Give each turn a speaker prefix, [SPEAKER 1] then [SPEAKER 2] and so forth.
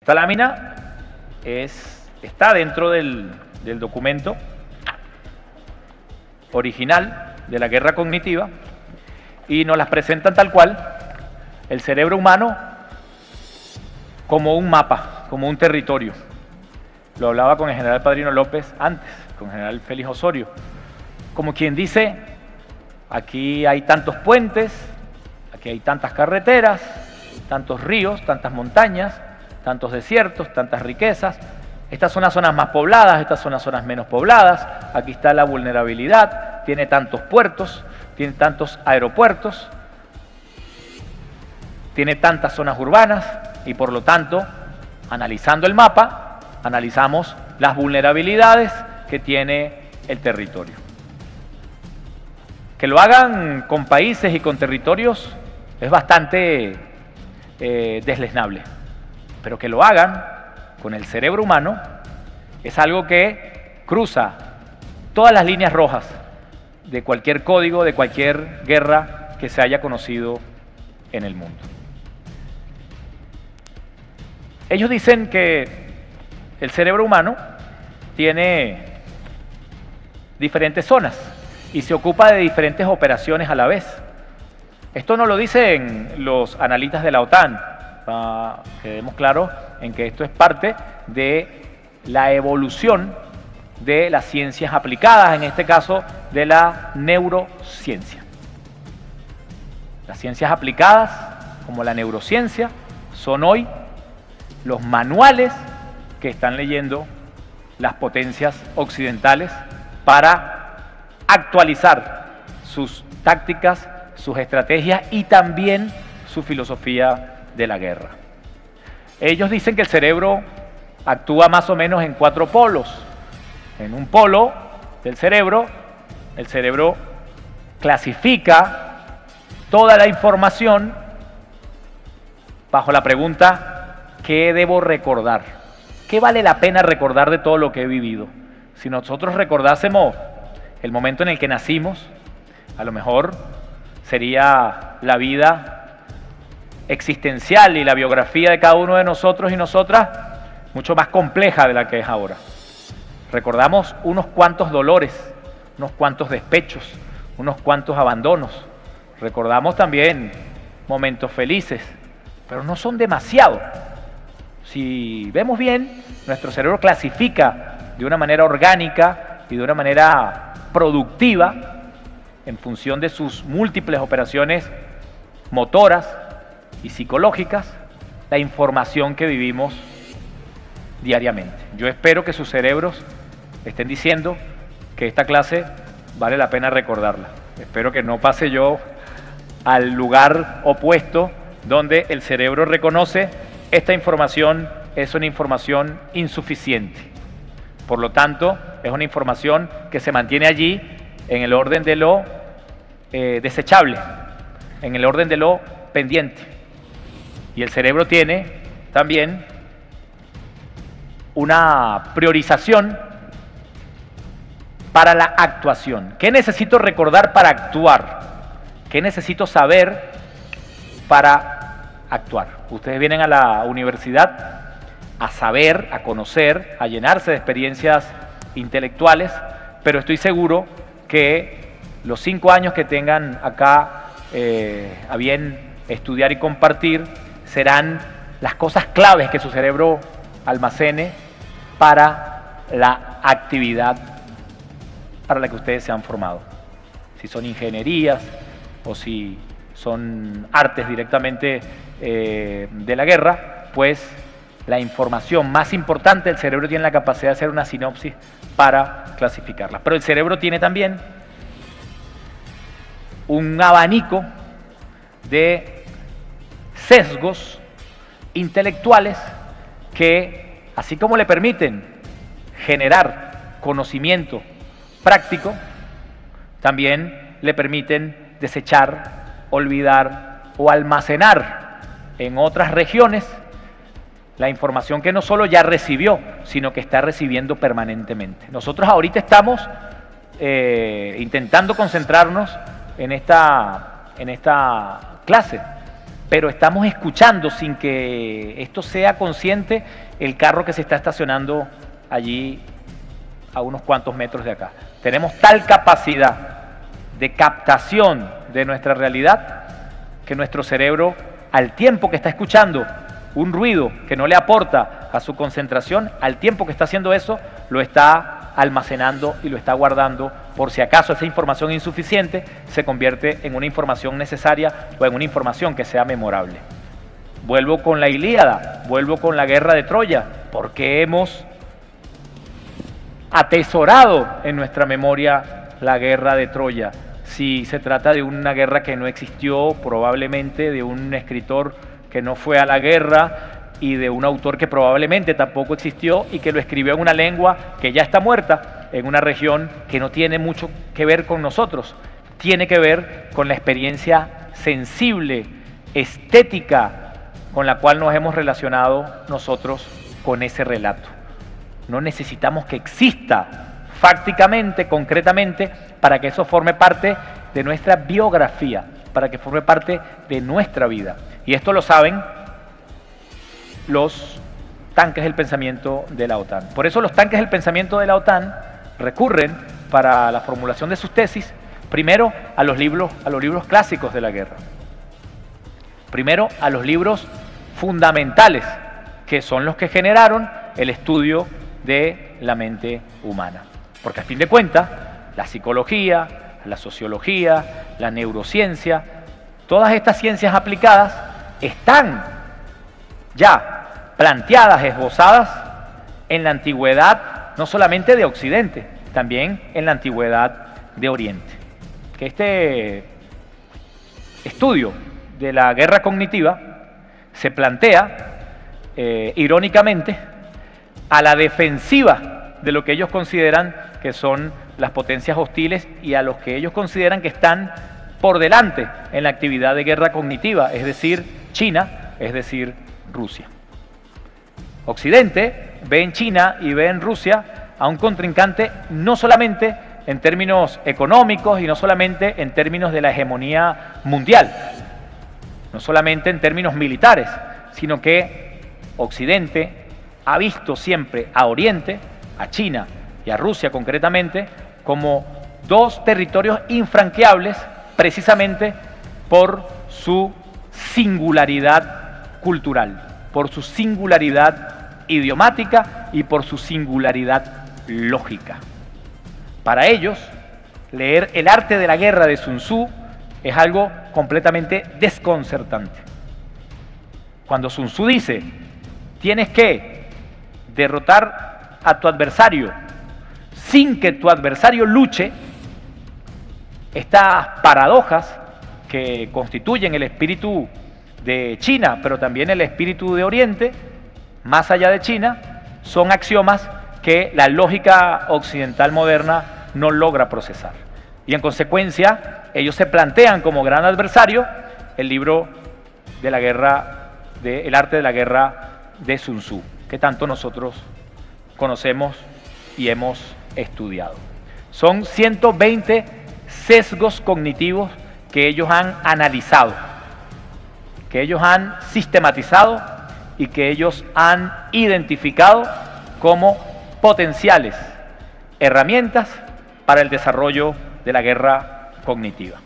[SPEAKER 1] Esta lámina está dentro del documento original de la guerra cognitiva y nos las presentan tal cual, el cerebro humano como un mapa, como un territorio. Lo hablaba con el general Padrino López antes, con el general Félix Osorio, como quien dice, aquí hay tantos puentes, aquí hay tantas carreteras, tantos ríos, tantas montañas, tantos desiertos, tantas riquezas. Estas son las zonas más pobladas, estas son las zonas menos pobladas. Aquí está la vulnerabilidad, tiene tantos puertos, tiene tantos aeropuertos, tiene tantas zonas urbanas y por lo tanto, analizando el mapa, analizamos las vulnerabilidades que tiene el territorio. Que lo hagan con países y con territorios es bastante deslizable, pero que lo hagan con el cerebro humano es algo que cruza todas las líneas rojas de cualquier código, de cualquier guerra que se haya conocido en el mundo. Ellos dicen que el cerebro humano tiene diferentes zonas y se ocupa de diferentes operaciones a la vez. Esto no lo dicen los analistas de la OTAN, quedemos claros en que esto es parte de la evolución de las ciencias aplicadas, en este caso de la neurociencia. Las ciencias aplicadas, como la neurociencia, son hoy los manuales que están leyendo las potencias occidentales para actualizar sus tácticas, sus estrategias y también su filosofía de la guerra. Ellos dicen que el cerebro actúa más o menos en 4 polos. En un polo del cerebro, el cerebro clasifica toda la información bajo la pregunta: ¿qué debo recordar? ¿Qué vale la pena recordar de todo lo que he vivido? Si nosotros recordásemos el momento en el que nacimos, a lo mejor sería la vida existencial y la biografía de cada uno de nosotros y nosotras mucho más compleja de la que es ahora. Recordamos unos cuantos dolores, unos cuantos despechos, unos cuantos abandonos. Recordamos también momentos felices, pero no son demasiado. Si vemos bien, nuestro cerebro clasifica de una manera orgánica y de una manera productiva en función de sus múltiples operaciones motoras y psicológicas la información que vivimos diariamente. Yo espero que sus cerebros estén diciendo que esta clase vale la pena recordarla. Espero que no pase yo al lugar opuesto donde el cerebro reconoce esta información es una información insuficiente. Por lo tanto, es una información que se mantiene allí en el orden de lo desechable, en el orden de lo pendiente. Y el cerebro tiene también una priorización para la actuación. ¿Qué necesito recordar para actuar? ¿Qué necesito saber para actuar? Ustedes vienen a la universidad a saber, a conocer, a llenarse de experiencias intelectuales, pero estoy seguro que los 5 años que tengan acá a bien estudiar y compartir serán las cosas claves que su cerebro almacene para la actividad para la que ustedes se han formado. Si son ingenierías o si son artes directamente de la guerra, pues la información más importante, el cerebro tiene la capacidad de hacer una sinopsis para clasificarla. Pero el cerebro tiene también un abanico de sesgos intelectuales que, así como le permiten generar conocimiento práctico, también le permiten desechar, olvidar o almacenar en otras regiones la información que no solo ya recibió, sino que está recibiendo permanentemente. Nosotros ahorita estamos intentando concentrarnos en esta clase, pero estamos escuchando sin que esto sea consciente el carro que se está estacionando allí a unos cuantos metros de acá. Tenemos tal capacidad de captación de nuestra realidad que nuestro cerebro, al tiempo que está escuchando un ruido que no le aporta a su concentración, al tiempo que está haciendo eso, lo está almacenando y lo está guardando por si acaso esa información insuficiente se convierte en una información necesaria o en una información que sea memorable. Vuelvo con la Ilíada, vuelvo con la guerra de Troya, porque hemos atesorado en nuestra memoria la guerra de Troya. Si se trata de una guerra que no existió, probablemente de un escritor que no fue a la guerra y de un autor que probablemente tampoco existió y que lo escribió en una lengua que ya está muerta, en una región que no tiene mucho que ver con nosotros, tiene que ver con la experiencia sensible, estética, con la cual nos hemos relacionado nosotros con ese relato. No necesitamos que exista fácticamente, concretamente, para que eso forme parte de nuestra biografía, para que forme parte de nuestra vida. Y esto lo saben los tanques del pensamiento de la OTAN. Por eso los tanques del pensamiento de la OTAN recurren para la formulación de sus tesis, primero a los libros clásicos de la guerra. Primero a los libros fundamentales, que son los que generaron el estudio de la mente humana. Porque a fin de cuentas, la psicología, la sociología, la neurociencia, todas estas ciencias aplicadas están ya planteadas, esbozadas en la antigüedad, no solamente de Occidente, también en la antigüedad de Oriente. Que este estudio de la guerra cognitiva se plantea, irónicamente, a la defensiva de lo que ellos consideran que son las potencias hostiles y a los que ellos consideran que están por delante en la actividad de guerra cognitiva, es decir, China, es decir, Rusia. Occidente ve en China y ve en Rusia a un contrincante no solamente en términos económicos y no solamente en términos de la hegemonía mundial, no solamente en términos militares, sino que Occidente ha visto siempre a Oriente, a China y a Rusia concretamente, como dos territorios infranqueables precisamente por su singularidad cultural, por su singularidad idiomática y por su singularidad lógica. Para ellos, leer El arte de la guerra de Sun Tzu es algo completamente desconcertante. Cuando Sun Tzu dice, tienes que derrotar a tu adversario sin que tu adversario luche, estas paradojas que constituyen el espíritu de China, pero también el espíritu de Oriente, más allá de China, son axiomas que la lógica occidental moderna no logra procesar. Y en consecuencia, ellos se plantean como gran adversario el libro de la guerra, El arte de la guerra de Sun Tzu, que tanto nosotros conocemos y hemos estudiado. Son 120 sesgos cognitivos que ellos han analizado, que ellos han sistematizado y que ellos han identificado como potenciales herramientas para el desarrollo de la guerra cognitiva.